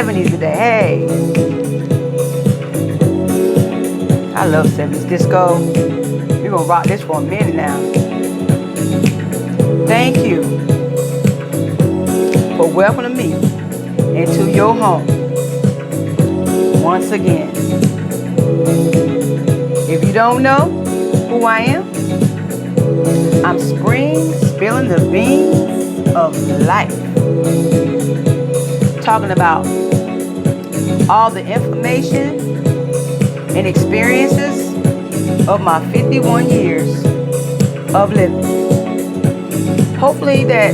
70s today. Hey, I love 70s disco. We're gonna rock this for a minute now. Thank you for welcoming me into your home once again. If you don't know who I am, I'm Spring spilling the beans of life. Talking about all the information and experiences of my 51 years of living. Hopefully that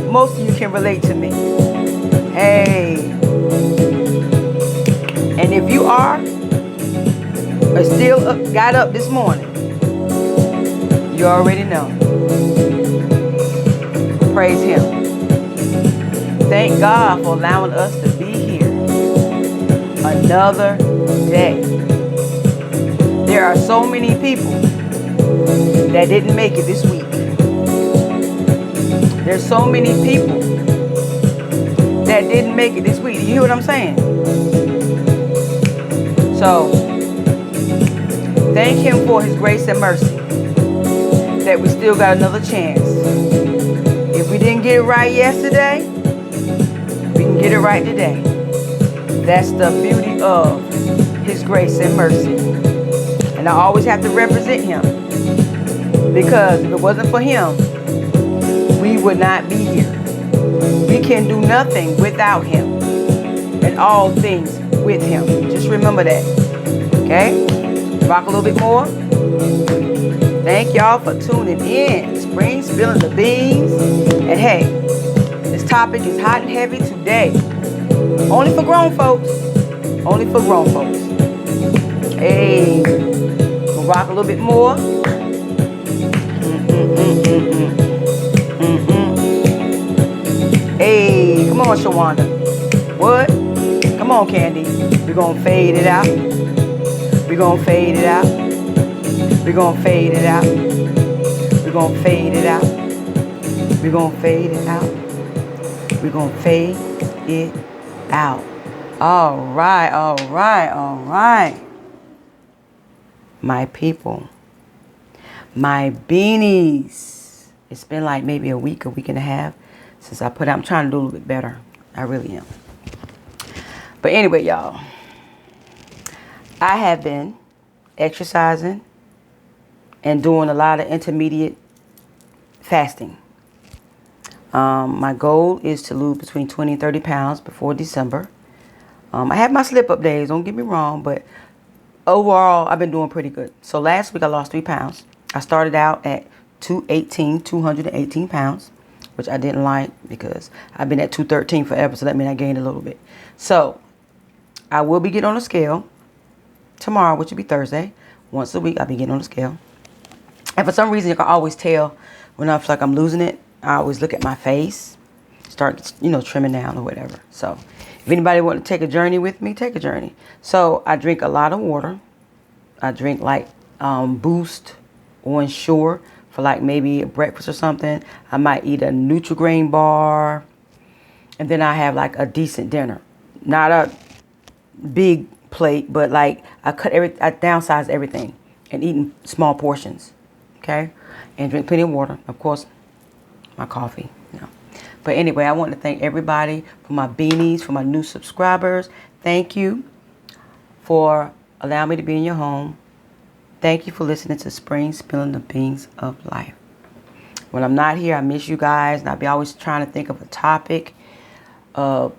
most of you can relate to me. Hey. And if you are still got up this morning, you already know. Praise Him. Thank God for allowing us to be here another day. There are so many people that didn't make it this week. There's so many people that didn't make it this week. You hear what I'm saying? So, thank Him for His grace and mercy that we still got another chance. If we didn't get it right yesterday, we can get it right today. That's the beauty of His grace and mercy. And I always have to represent Him, because if it wasn't for Him, we would not be here. We can do nothing without Him, and all things with Him. Just remember that. Okay? Rock a little bit more. Thank y'all for tuning in. Spring spilling the beans. And hey, this topic is hot and heavy today. Only for grown folks. Only for grown folks. Hey, we'll rock a little bit more. Hey, come on, Shawanda. What? Come on, Candy. We're gonna fade it out. We're gonna fade it out. We're gonna fade it out. We're gonna fade it out. We're gonna fade it out. We're gonna fade it out. All right, all right, all right. My people, my beanies. It's been like maybe a week and a half since I put out. I'm trying to do a little bit better. I really am. But anyway, y'all, I have been exercising and doing a lot of intermediate fasting. My goal is to lose between 20 and 30 pounds before December. I have my slip-up days, don't get me wrong, but overall, I've been doing pretty good. So last week, I lost 3 pounds. I started out at 218 pounds, which I didn't like because I've been at 213 forever, so that means I gained a little bit. So I will be getting on the scale tomorrow, which will be Thursday. Once a week, I'll be getting on the scale. And for some reason, you can always tell when I feel like I'm losing it. I always look at my face, start, trimming down or whatever. So if anybody want to take a journey with me, take a journey. So I drink a lot of water. I drink like Boost or Ensure for like maybe a breakfast or something. I might eat a Nutri-Grain bar. And then I have like a decent dinner. Not a big plate, but like I downsize everything and eat in small portions. Okay? And drink plenty of water. Of course, my coffee. But anyway, I want to thank everybody for my beanies, for my new subscribers. Thank you for allowing me to be in your home. Thank you for listening to Spring Spilling the Beans of Life. When I'm not here, I miss you guys. And I'll be always trying to think of a topic of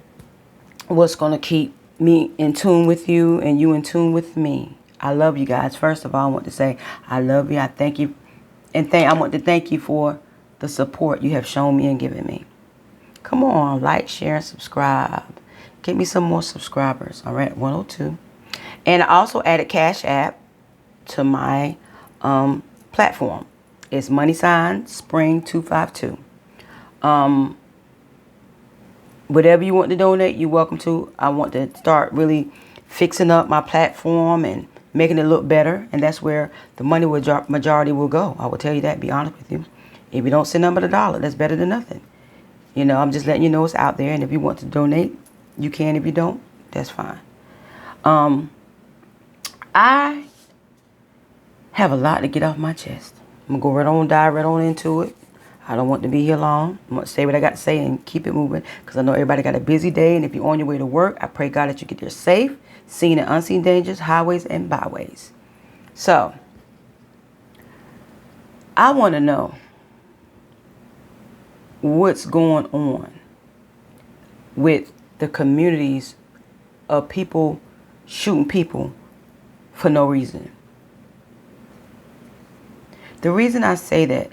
what's going to keep me in tune with you and you in tune with me. I love you guys. First of all, I want to say I love you. I thank you. And I want to thank you for the support you have shown me and given me. Come on, like, share, and subscribe. Get me some more subscribers. All right, 102. And I also added Cash App to my platform. It's $Spring252. Whatever you want to donate, you're welcome to. I want to start really fixing up my platform and making it look better. And that's where the money majority will go. I will tell you that, be honest with you. If you don't send them but $1, that's better than nothing. I'm just letting you know it's out there. And if you want to donate, You can if you don't. That's fine. I have a lot to get off my chest. I'm going to dive right on into it. I don't want to be here long. I'm going to say what I got to say and keep it moving because I know everybody got a busy day. And if you're on your way to work, I pray God that you get there safe, seen and unseen dangers, highways and byways. So, I want to know what's going on with the communities of people shooting people for no reason. The reason I say that,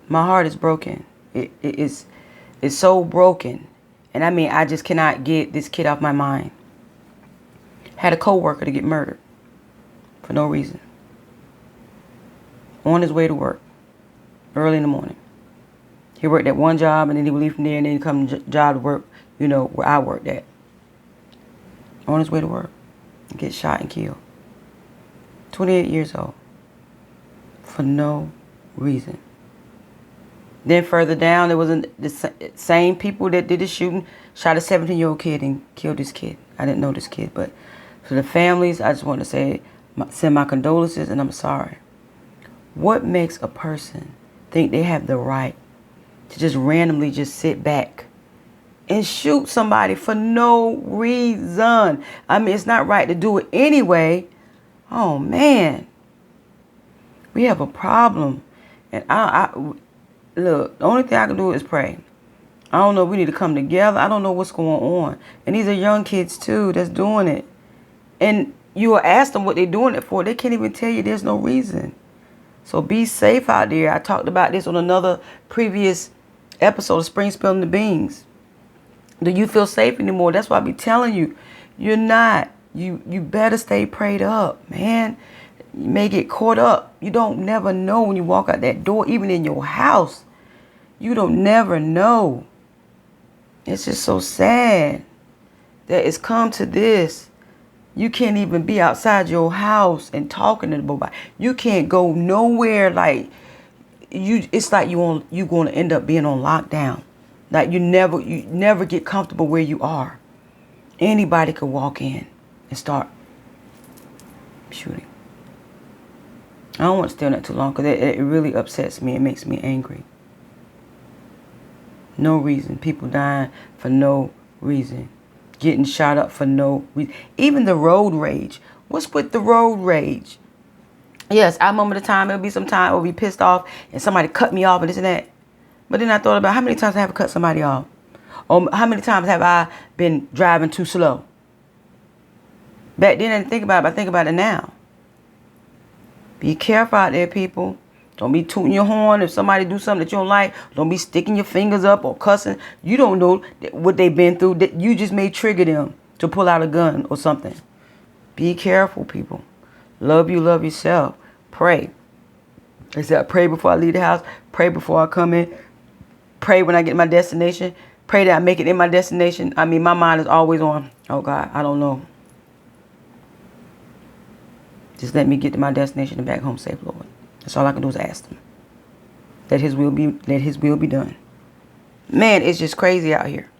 my heart is broken. It's so broken. And I mean, I just cannot get this kid off my mind. Had a co-worker to get murdered for no reason. On his way to work, early in the morning. He worked at one job and then he would leave from there and then he'd come to job to work, where I worked at. On his way to work. Get shot and killed. 28 years old. For no reason. Then further down, there was the same people that did the shooting, shot a 17-year-old kid and killed this kid. I didn't know this kid, but for the families, I just want to send my condolences and I'm sorry. What makes a person think they have the right to just randomly just sit back and shoot somebody for no reason? I mean, it's not right to do it anyway. Oh, man. We have a problem. And look, the only thing I can do is pray. I don't know if we need to come together. I don't know what's going on. And these are young kids, too, that's doing it. And you will ask them what they're doing it for. They can't even tell you there's no reason. So be safe out there. I talked about this on another previous episode of Spring Spilling the Beans. Do you feel safe anymore? That's why I be telling you. You're not. You better stay prayed up, man. You may get caught up. You don't never know when you walk out that door, even in your house. You don't never know. It's just so sad that it's come to this. You can't even be outside your house and talking to nobody. You can't go nowhere. Like it's like you're going to end up being on lockdown. Like you never get comfortable where you are. Anybody could walk in and start shooting. I don't want to stay on that too long because it really upsets me. It makes me angry. No reason. People dying for no reason. Getting shot up for no reason. Even the road rage. What's with the road rage? Yes, I remember the time. It'll be some time I'll be pissed off and somebody cut me off and this and that. But then I thought about how many times I have cut somebody off. Or how many times have I been driving too slow? Back then I didn't think about it, but I think about it now. Be careful out there, people. Don't be tooting your horn. If somebody do something that you don't like, don't be sticking your fingers up or cussing. You don't know what they've been through. That you just may trigger them to pull out a gun or something. Be careful, people. Love you, love yourself. Pray. I said, I pray before I leave the house. Pray before I come in. Pray when I get to my destination. Pray that I make it in my destination. I mean, my mind is always on, oh God, I don't know. Just let me get to my destination and back home safe, Lord. That's all I can do is ask him. Let his will be done. Man, it's just crazy out here.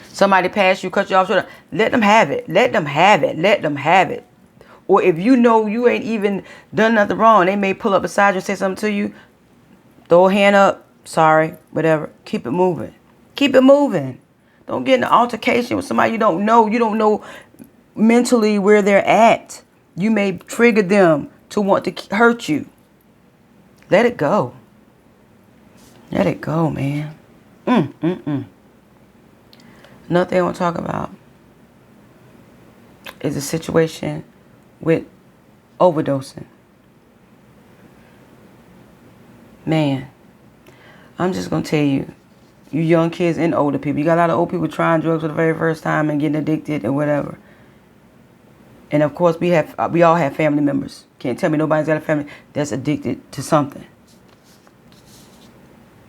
Somebody pass you, cut you off short. Let them have it. Let them have it. Let them have it. Or if you know you ain't even done nothing wrong, they may pull up beside you and say something to you. Throw a hand up. Sorry, whatever. Keep it moving. Keep it moving. Don't get in an altercation with somebody you don't know. You don't know mentally where they're at. You may trigger them to want to hurt you. Let it go. Let it go, man. Another thing I want to talk about is a situation with overdosing. Man, I'm just going to tell you, you young kids and older people, you got a lot of old people trying drugs for the very first time and getting addicted and whatever. And of course, we all have family members. Can't tell me nobody's got a family that's addicted to something.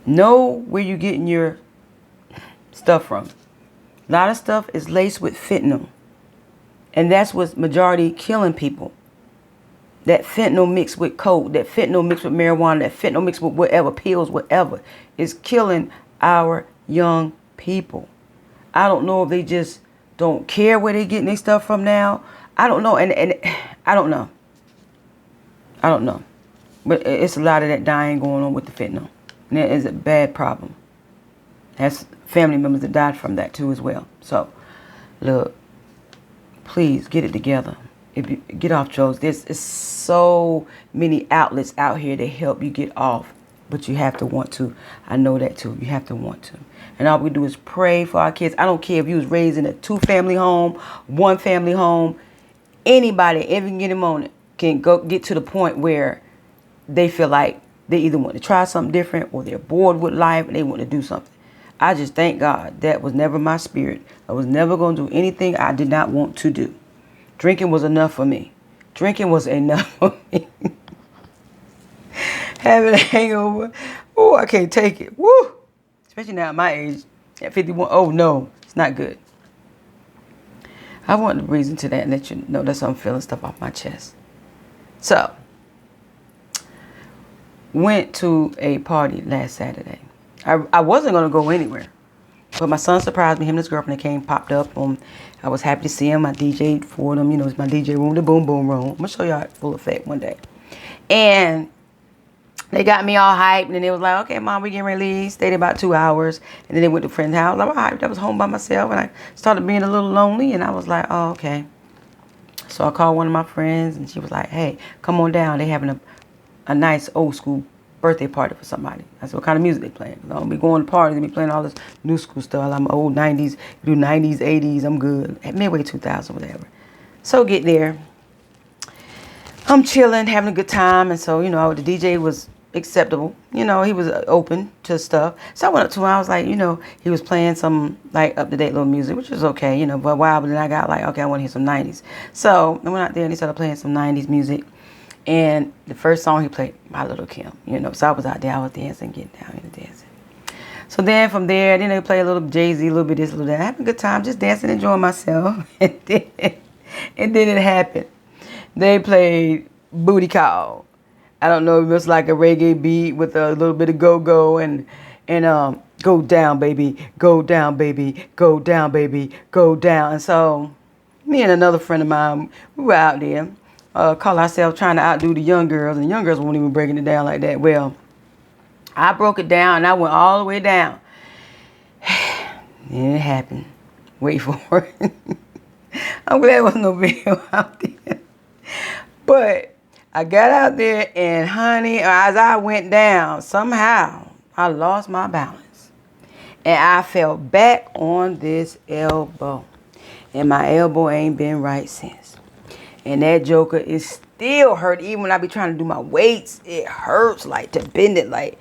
Know where you're getting your stuff from. A lot of stuff is laced with fentanyl. And that's what's majority killing people. That fentanyl mixed with coke, that fentanyl mixed with marijuana, that fentanyl mixed with whatever, pills, whatever, is killing our young people. I don't know if they just don't care where they getting their stuff from now. I don't know, and I don't know. I don't know. But it's a lot of that dying going on with the fentanyl. And it is a bad problem. Has family members that died from that too as well. So, look, please get it together. If you get off drugs, there's so many outlets out here to help you get off. But you have to want to. I know that too. You have to want to. And all we do is pray for our kids. I don't care if you was raised in a 2-family home, 1-family home. Anybody, every given moment, can go get to the point where they feel like they either want to try something different or they're bored with life and they want to do something. I just thank God that was never my spirit. I was never going to do anything I did not want to do. Drinking was enough for me. Drinking was enough for me. Having a hangover, oh, I can't take it. Woo! Especially now at my age, at 51. Oh no, it's not good. I want the reason to that and let you know that's I'm feeling stuff off my chest. So, went to a party last Saturday. I wasn't going to go anywhere. But my son surprised me. Him and his girlfriend came, popped up. I was happy to see him. I DJ'd for them. You know, it's my DJ room, the Boom Boom Room. I'm going to show y'all full effect one day. And they got me all hyped. And then they was like, okay, Mom, we getting ready to leave. Stayed about 2 hours. And then they went to a friend's house. I was hyped. I was home by myself. And I started being a little lonely. And I was like, oh, okay. So I called one of my friends. And she was like, hey, come on down. They having a nice old school birthday party for somebody. I said, what kind of music they playing? I don't be going to parties. They be playing all this new school stuff. I'm old 90s, do 90s, 80s. I'm good. At midway 2000, whatever. So get there. I'm chilling, having a good time. And so, you know, the DJ was acceptable. You know, he was open to stuff. So I went up to him. I was like, you know, he was playing some like up-to-date little music, which was okay, you know. But a while, but then I got like, okay, I want to hear some 90s. So I went out there and he started playing some 90s music. And the first song he played, My Little Kim, you know. So I was out there, I was dancing, getting down and dancing. So then from there, then they play a little Jay-Z, a little bit this, a little that. Having a good time, just dancing, enjoying myself. And then it happened. They played Booty Call. I don't know if it was like a reggae beat with a little bit of go-go and go down, baby, go down, baby, go down, baby, go down. And so me and another friend of mine, we were out there. Call ourselves trying to outdo the young girls, and the young girls weren't even breaking it down like that. Well, I broke it down, and I went all the way down. And it happened. Wait for it. I'm glad there wasn't no video out there. But I got out there, and honey, as I went down, somehow I lost my balance. And I fell back on this elbow. And my elbow ain't been right since. And that joker is still hurt. Even when I be trying to do my weights, it hurts like to bend it. Like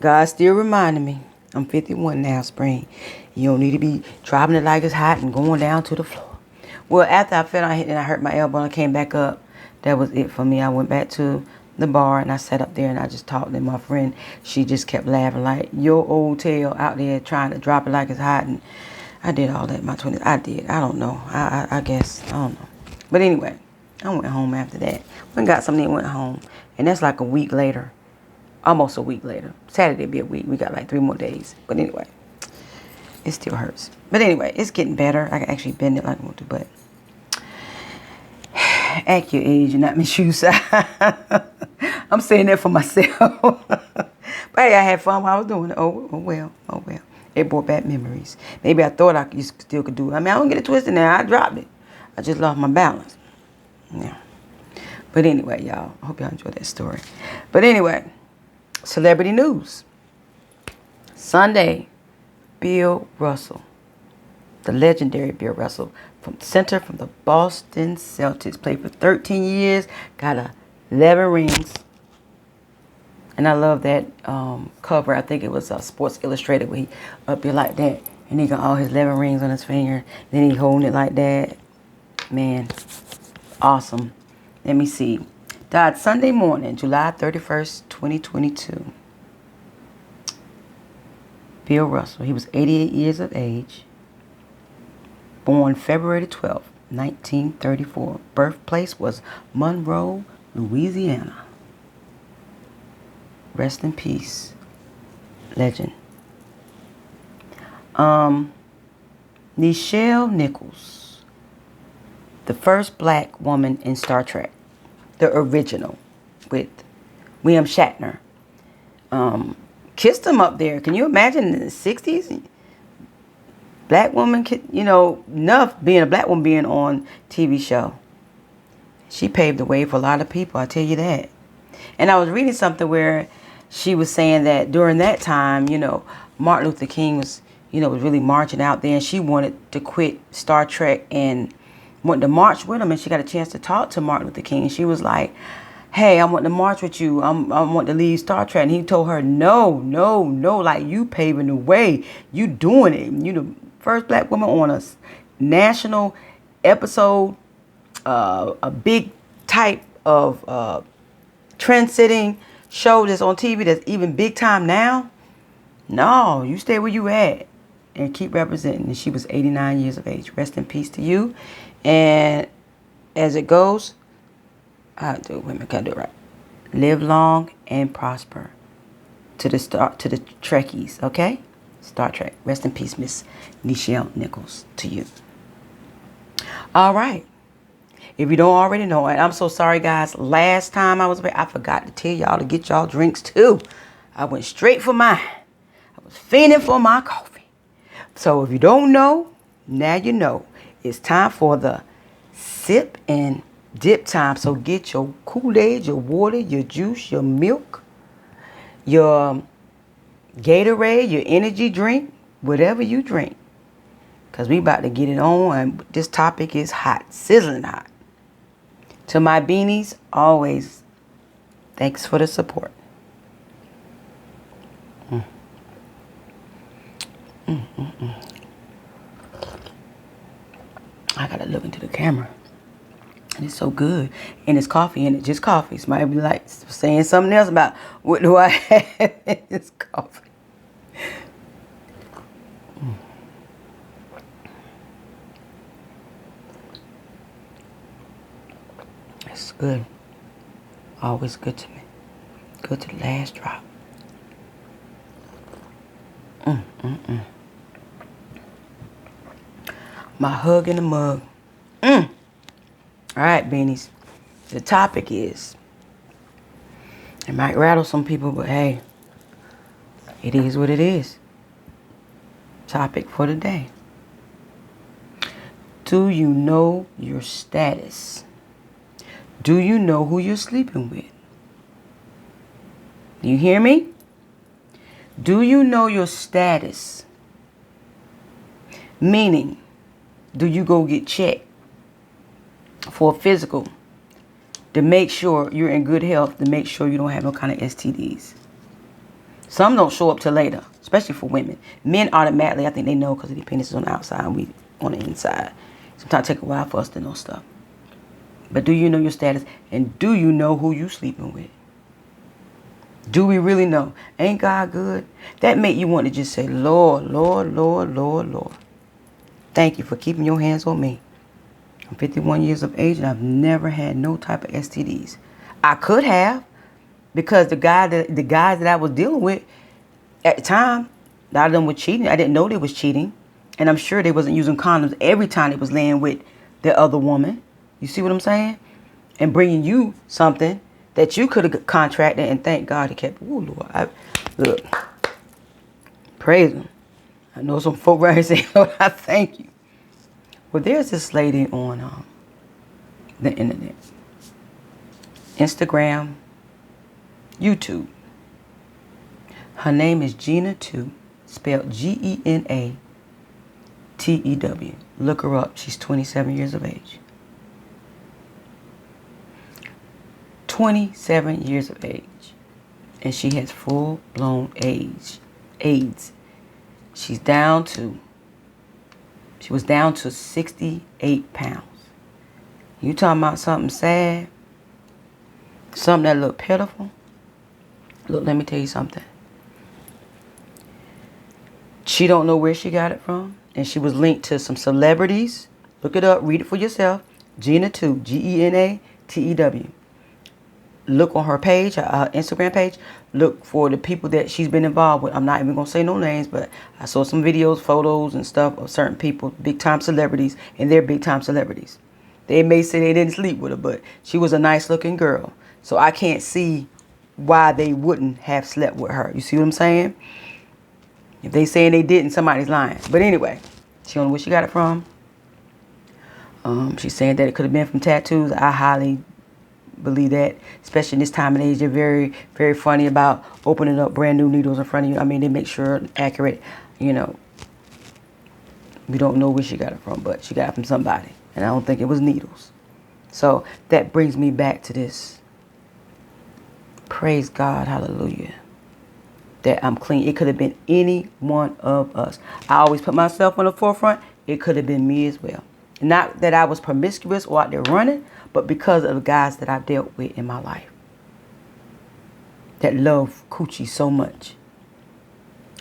God still reminding me, I'm 51 now, Spring. You don't need to be dropping it like it's hot and going down to the floor. Well, after I fell, and I hurt my elbow and I came back up. That was it for me. I went back to the bar and I sat up there and I just talked to my friend. She just kept laughing like, your old tail out there trying to drop it like it's hot. And I did all that in my 20s. I did. I don't know. I guess. I don't know. But anyway. I went home after that. We got something and went home. And that's like a week later. Almost a week later. Saturday be a week. We got like 3 more days. But anyway. It still hurts. But anyway, it's getting better. I can actually bend it like I want to. But act your age and not misuse. I'm saying that for myself. But hey, I had fun while I was doing it. Oh well. Oh well. It brought back memories. Maybe I thought I still could do it. I mean, I don't get it twisted now. I dropped it. I just lost my balance. Yeah. But anyway, y'all, I hope y'all enjoyed that story. But anyway, celebrity news. Sunday, Bill Russell, the legendary Bill Russell, from the Boston Celtics, played for 13 years, got 11 rings. And I love that cover. I think it was Sports Illustrated where he up here like that. And he got all his 11 rings on his finger. Then he holding it like that. Man. Awesome. Let me see. Died Sunday morning, July 31st, 2022. Bill Russell. He was 88 years of age. Born February 12th, 1934. Birthplace was Monroe, Louisiana. Rest in peace. Legend. Nichelle Nichols, the first black woman in Star Trek, the original, with William Shatner. Kissed him up there. Can you imagine in the 60s? Black woman, enough being a black woman being on TV show. She paved the way for a lot of people, I tell you that. And I was reading something where she was saying that during that time, Martin Luther King was really marching out there, and she wanted to quit Star Trek and wanted to march with him, and she got a chance to talk to Martin Luther King, and she was like, hey, I want to march with you. I want to leave Star Trek. And he told her, no, like, you paving the way. You doing it. You the first black woman on a national episode, a big type of trend-setting show that's on TV that's even big time now. No, you stay where you at and keep representing. And she was 89 years of age. Rest in peace to you. And as it goes, women gotta do it right. Live long and prosper. To the Trekkies, okay? Star Trek. Rest in peace, Miss Nichelle Nichols, to you. All right. If you don't already know, and I'm so sorry, guys. Last time I was away, I forgot to tell y'all to get y'all drinks too. I went straight for mine. I was fiending for my coffee. So if you don't know, now you know. It's time for the sip and dip time. So get your Kool-Aid, your water, your juice, your milk, your Gatorade, your energy drink, whatever you drink. Because we about to get it on, and this topic is hot, sizzling hot. To my beanies, always, thanks for the support. I gotta look into the camera. And it's so good. And it's coffee in it, just coffee. Somebody be like saying something else about what do I have in this coffee. It's good. Always good to me. Good to the last drop. My hug in the mug. All right, beanies. The topic is, it might rattle some people, but hey, it is what it is. Topic for the day. Do you know your status? Do you know who you're sleeping with? Do you hear me? Do you know your status? Meaning, do you go get checked for a physical to make sure you're in good health, to make sure you don't have no kind of STDs? Some don't show up till later, especially for women. Men automatically, I think they know because their penis is on the outside and we on the inside. Sometimes it take a while for us to know stuff. But do you know your status? And do you know who you sleeping with? Do we really know? Ain't God good? That make you want to just say, Lord, Lord, Lord, Lord, Lord. Thank you for keeping your hands on me. I'm 51 years of age and I've never had no type of STDs. I could have, because the guys that I was dealing with at the time, a lot of them were cheating. I didn't know they was cheating. And I'm sure they wasn't using condoms every time they was laying with the other woman. You see what I'm saying? And bringing you something that you could have contracted, and thank God he kept. Oh, Lord. Look. Praise him. I know some folk right here saying, Lord, I thank you. Well, there's this lady on the internet. Instagram, YouTube. Her name is Gina2, spelled Genatew. Look her up. She's 27 years of age. 27 years of age. And she has full-blown AIDS. She was down to 68 pounds. You talking about something sad? Something that look pitiful? Look, let me tell you something. She don't know where she got it from. And she was linked to some celebrities. Look it up. Read it for yourself. Gina2. Genatew. look on her page, her Instagram page. Look for the people that she's been involved with. I'm not even gonna say no names, but I saw some videos, photos, and stuff of certain people, big time celebrities, and they're big time celebrities. They may say they didn't sleep with her, but she was a nice looking girl. So I can't see why they wouldn't have slept with her. You see what I'm saying? If they saying they didn't, somebody's lying. But anyway, she don't know where she got it from. She's saying that it could have been from tattoos. I highly believe that, especially in this time and age. They're very, very funny about opening up brand new needles in front of you. I mean, they make sure accurate. You know, we don't know where she got it from, but she got it from somebody. And I don't think it was needles. So that brings me back to this. Praise God, hallelujah, that I'm clean. It could have been any one of us. I always put myself on the forefront. It could have been me as well. Not that I was promiscuous or out there running, but because of the guys that I've dealt with in my life that love coochie so much.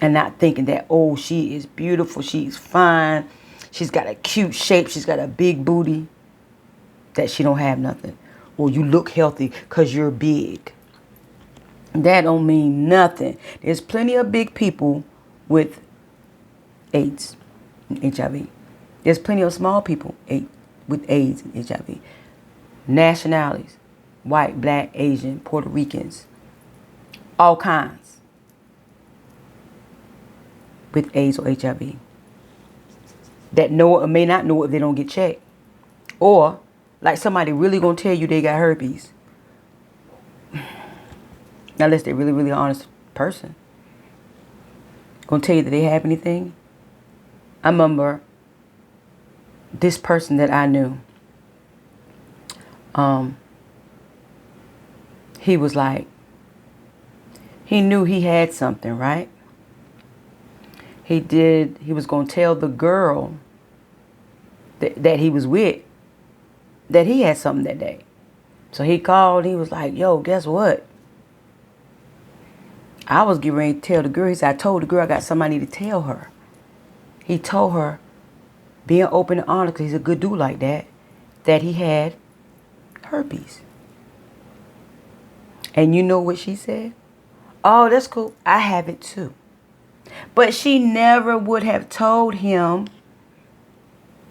And not thinking that, oh, she is beautiful, she's fine, she's got a cute shape, she's got a big booty, that she don't have nothing. Or you look healthy because you're big. That don't mean nothing. There's plenty of big people with AIDS and HIV. There's plenty of small people with AIDS and HIV. Nationalities, white, black, Asian, Puerto Ricans, all kinds with AIDS or HIV that know or may not know if they don't get checked. Or like somebody really gonna tell you they got herpes. Unless they're really, really honest person. Gonna tell you that they have anything. I remember this person that I knew. He was like, he knew he had something, right? He was gonna tell the girl that he was with that he had something that day. So he called, he was like, yo, guess what? I was getting ready to tell the girl. He said, I told the girl I got somebody to tell her. He told her, being open and honest, because he's a good dude like that he had herpes. And you know what she said? Oh, that's cool. I have it too. But she never would have told him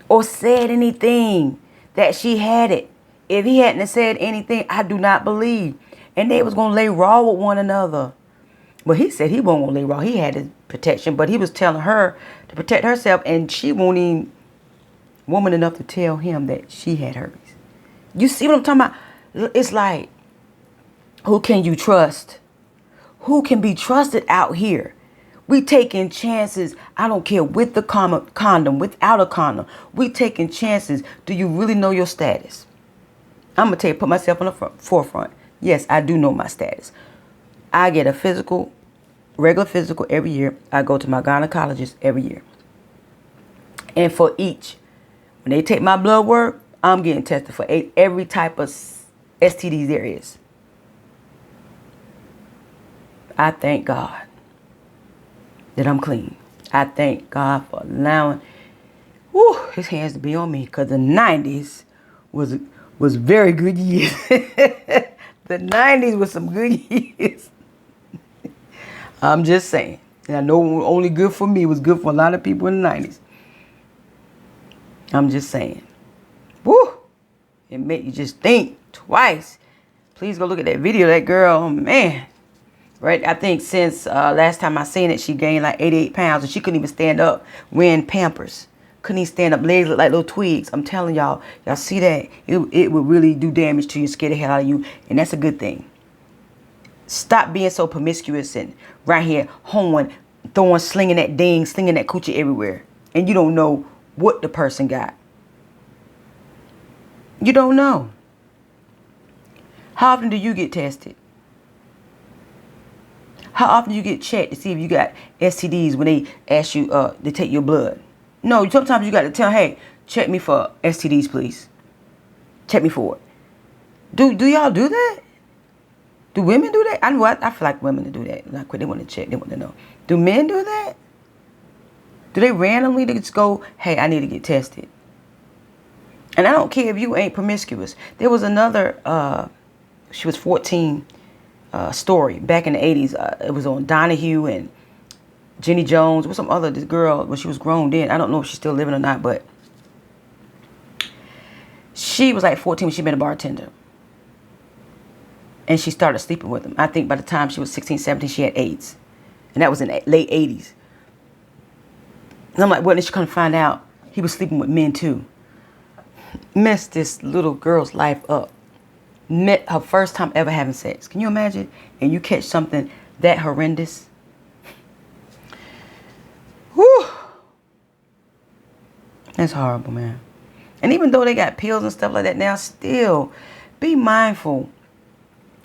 or said anything that she had it. If he hadn't have said anything, I do not believe. And they was going to lay raw with one another. Well, he said he wasn't going to lay raw. He had his protection, but he was telling her to protect herself, and she won't even woman enough to tell him that she had herpes. You see what I'm talking about? It's like, who can you trust? Who can be trusted out here? We taking chances. I don't care with the condom, without a condom. We taking chances. Do you really know your status? I'm going to tell you, put myself on the forefront. Yes, I do know my status. I get a physical, regular physical every year. I go to my gynecologist every year. And for each, when they take my blood work, I'm getting tested for every type of STDs there is. I thank God that I'm clean. I thank God for allowing his hands to be on me, because the 90s was very good years. The 90s was some good years. I'm just saying. And I know only good for me was good for a lot of people in the 90s. I'm just saying. Woo! It made you just think twice. Please go look at that video. That girl, oh man. Right? I think since last time I seen it, she gained like 88 pounds. And she couldn't even stand up wearing Pampers. Couldn't even stand up. Legs look like little twigs. I'm telling y'all. Y'all see that? It would really do damage to you. Scare the hell out of you. And that's a good thing. Stop being so promiscuous and right here hoeing, throwing, slinging that ding, slinging that coochie everywhere. And you don't know what the person got. You don't know. How often do you get tested? How often do you get checked to see if you got STDs when they ask you to take your blood? No, sometimes you got to tell, hey, check me for STDs, please. Check me for it. Do y'all do that? Do women do that? I feel like women do that. Like, they want to check. They want to know. Do men do that? Do they randomly just go, hey, I need to get tested? And I don't care if you ain't promiscuous. There was another she was 14 story back in the 80s. It was on Donahue and Jenny Jones with some other this girl when she was grown then. I don't know if she's still living or not, but she was like 14 when she met a bartender. And she started sleeping with him. I think by the time she was 16, 17, she had AIDS. And that was in the late 80s. And I'm like, well, then she couldn't find out he was sleeping with men too. Messed this little girl's life up. Met her first time ever having sex. Can you imagine? And you catch something that horrendous. Whew. That's horrible, man. And even though they got pills and stuff like that now, still be mindful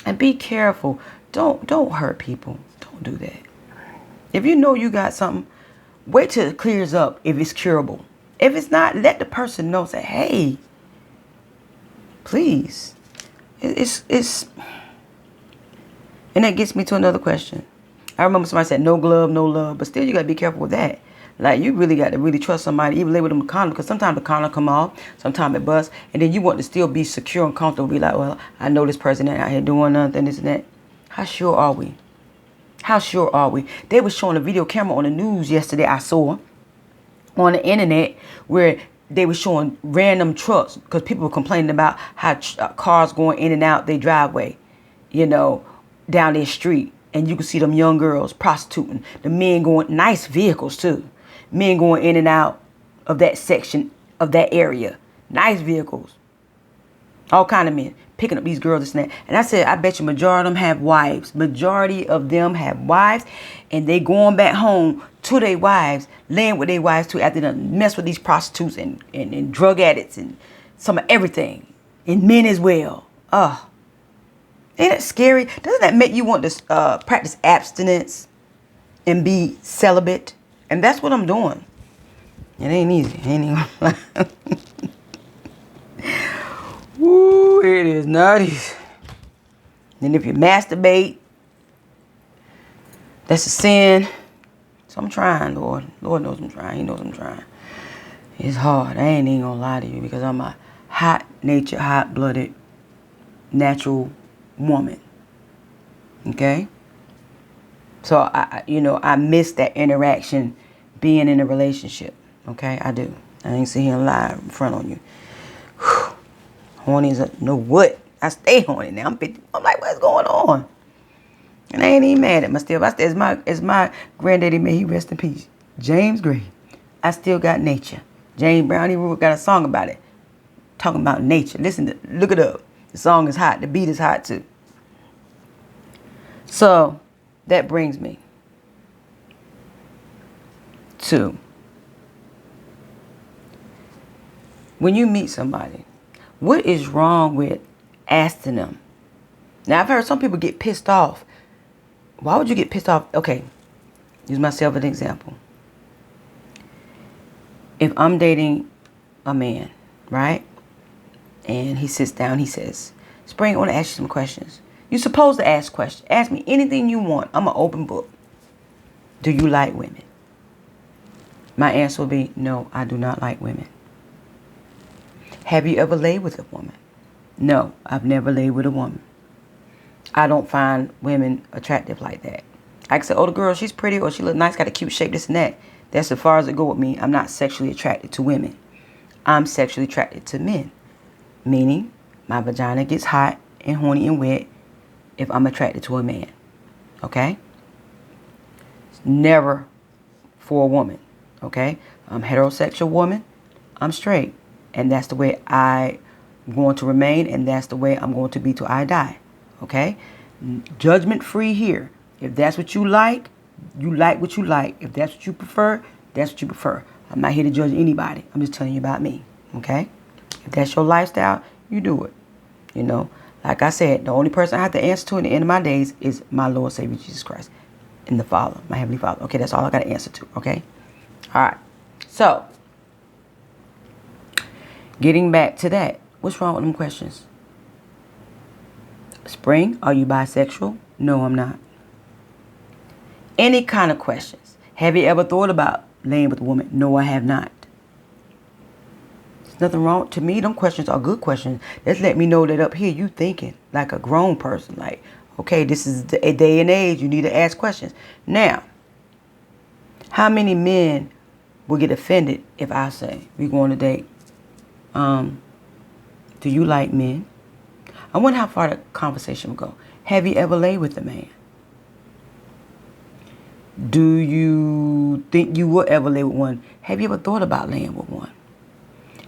and be careful. Don't hurt people. Don't do that. If you know you got something, wait till it clears up if it's curable. If it's not, let the person know. Say, hey, please. It's and that gets me to another question. I remember somebody said no glove, no love, but still you gotta be careful with that. Like you really got to really trust somebody, even live with them a condom, because sometimes the condom come off, sometimes it busts, and then you want to still be secure and comfortable. Be like, well, I know this person ain't out here doing nothing, this and that. How sure are we? How sure are we? They were showing a video camera on the news yesterday. I saw on the internet where they were showing random trucks because people were complaining about how cars going in and out their driveway, you know, down their street. And you can see them young girls prostituting. The men going, nice vehicles too. Men going in and out of that section of that area. Nice vehicles. All kind of men picking up these girls and that. And I said, I bet you majority of them have wives. Majority of them have wives. And they going back home to their wives, laying with their wives too, after they mess with these prostitutes and drug addicts and some of everything. And men as well. Ain't it scary? Doesn't that make you want to practice abstinence and be celibate? And that's what I'm doing. It ain't easy. It ain't even lie. Woo, it is not easy. And if you masturbate, that's a sin. So I'm trying, Lord. Lord knows I'm trying. He knows I'm trying. It's hard. I ain't even gonna lie to you because I'm a hot-natured, hot-blooded, natural woman. Okay? So, I miss that interaction being in a relationship. Okay? I do. I ain't sit here and lie in front on you. Whew. Horny as no what? I stay horny now. I'm 50. I'm like, what's going on? And I ain't even mad at myself. As my granddaddy, may he rest in peace, James Gray. I still got nature. James Brown, he got a song about it. Talking about nature. Look it up. The song is hot. The beat is hot too. So that brings me to when you meet somebody, what is wrong with asking them? Now I've heard some people get pissed off. Why would you get pissed off? Okay, use myself as an example. If I'm dating a man, right? And he sits down, he says, Spring, I want to ask you some questions. You're supposed to ask questions. Ask me anything you want. I'm an open book. Do you like women? My answer will be, no, I do not like women. Have you ever laid with a woman? No, I've never laid with a woman. I don't find women attractive like that. I can say, oh, the girl, she's pretty or she look nice, got a cute shape, this and that. That's as far as it go with me. I'm not sexually attracted to women. I'm sexually attracted to men. Meaning, my vagina gets hot and horny and wet if I'm attracted to a man. Okay? It's never for a woman. Okay? I'm a heterosexual woman. I'm straight. And that's the way I'm going to remain. And that's the way I'm going to be till I die. Okay? Judgment free here. If that's what you like what you like. If that's what you prefer, that's what you prefer. I'm not here to judge anybody. I'm just telling you about me. Okay? If that's your lifestyle, you do it. You know, like I said, the only person I have to answer to in the end of my days is my Lord Savior Jesus Christ and the Father, my Heavenly Father. Okay, that's all I got to answer to. Okay? All right. So, getting back to that, what's wrong with them questions? Spring, are you bisexual? No, I'm not. Any kind of questions. Have you ever thought about laying with a woman? No, I have not. Nothing wrong. To me, them questions are good questions. That's let me know that up here you thinking like a grown person. Like, okay, this is a day and age. You need to ask questions. Now, how many men will get offended if I say we go on a date? Do you like men? I wonder how far the conversation will go. Have you ever laid with a man? Do you think you will ever lay with one? Have you ever thought about laying with one?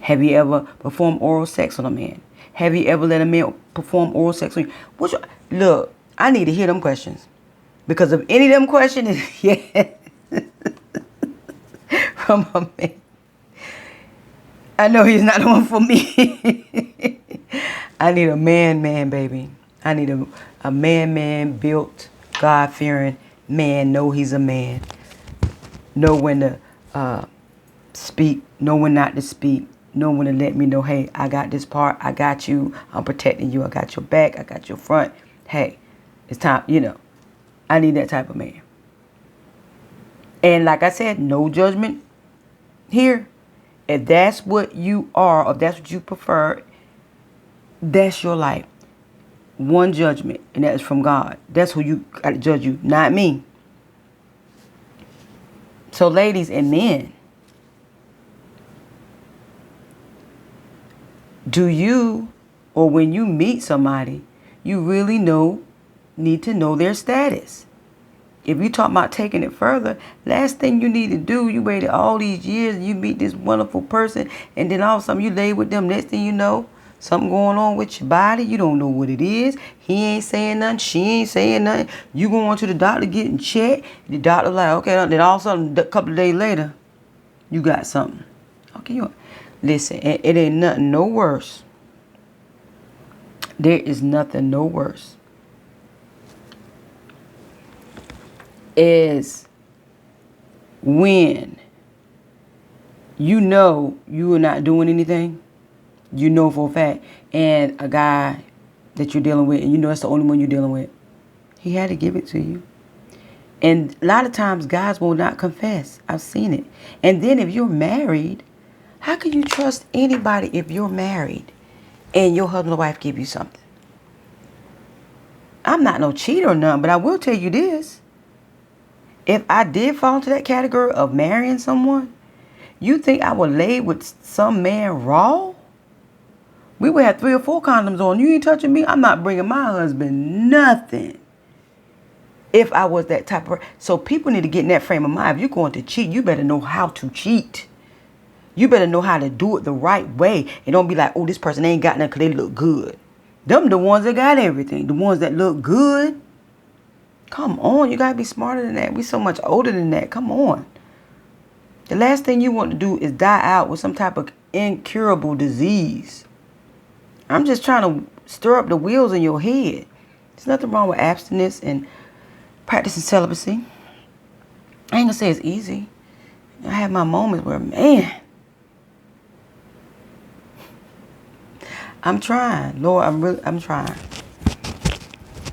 Have you ever performed oral sex on a man? Have you ever let a man perform oral sex on you? Look, I need to hear them questions. Because if any of them questions is yes from a man, I know he's not the one for me. I need a man, baby. I need a man, built, God-fearing man. Know he's a man. Know when to speak. Know when not to speak. Know when to let me know, hey, I got this part. I got you. I'm protecting you. I got your back. I got your front. Hey, it's time, I need that type of man. And like I said, no judgment here. If that's what you are, or if that's what you prefer, that's your life. One judgment, and that is from God. That's who you got to judge you, not me. So ladies and men, do you, or when you meet somebody, you really need to know their status? If you talk about taking it further, last thing you need to do, you waited all these years and you meet this wonderful person, and then all of a sudden you lay with them. Next thing you know, something going on with your body. You don't know what it is. He ain't saying nothing. She ain't saying nothing. You going to the doctor getting checked. The doctor like, okay. Then all of a sudden, a couple of days later, you got something. Okay, listen. It ain't nothing no worse. There is nothing no worse. Is when you know you are not doing anything, you know for a fact, and a guy that you're dealing with, and you know that's the only one you're dealing with, he had to give it to you. And a lot of times guys will not confess. I've seen it. And then if you're married, how can you trust anybody if you're married and your husband or wife give you something? I'm not no cheater or nothing, but I will tell you this. If I did fall into that category of marrying someone, you think I would lay with some man raw? We would have 3 or 4 condoms on. You ain't touching me. I'm not bringing my husband nothing. If I was that type of person. So people need to get in that frame of mind. If you're going to cheat, you better know how to cheat. You better know how to do it the right way. And don't be like, oh, this person ain't got nothing because they look good. Them the ones that got everything. The ones that look good. Come on, you gotta be smarter than that. We so much older than that. Come on. The last thing you want to do is die out with some type of incurable disease. I'm just trying to stir up the wheels in your head. There's nothing wrong with abstinence and practicing celibacy. I ain't gonna say it's easy. I have my moments where, man, I'm trying. Lord, I'm trying.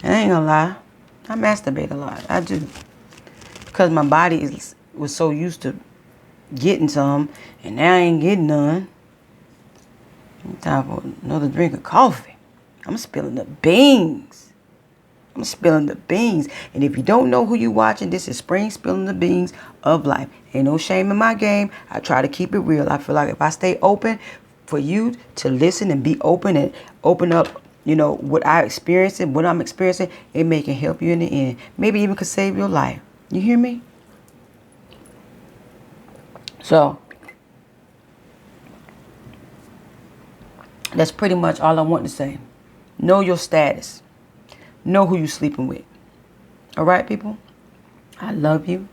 I ain't gonna lie. I masturbate a lot. I do. Because my body was so used to getting some, and now I ain't getting none. Time for another drink of coffee. I'm spilling the beans. I'm spilling the beans. And if you don't know who you watching, this is Spring Spilling the Beans of Life. Ain't no shame in my game. I try to keep it real. I feel like if I stay open for you to listen and be open and open up, what I experienced and what I'm experiencing, it may can help you in the end. Maybe even could save your life. You hear me? So, that's pretty much all I want to say. Know your status. Know who you're sleeping with. All right, people? I love you.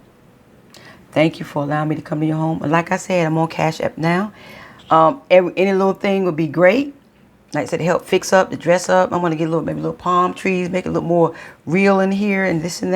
Thank you for allowing me to come to your home. Like I said, I'm on Cash App now. Any little thing would be great. Like I said, to help fix up, to dress up. I'm going to get maybe little palm trees, make it look more real in here and this and that.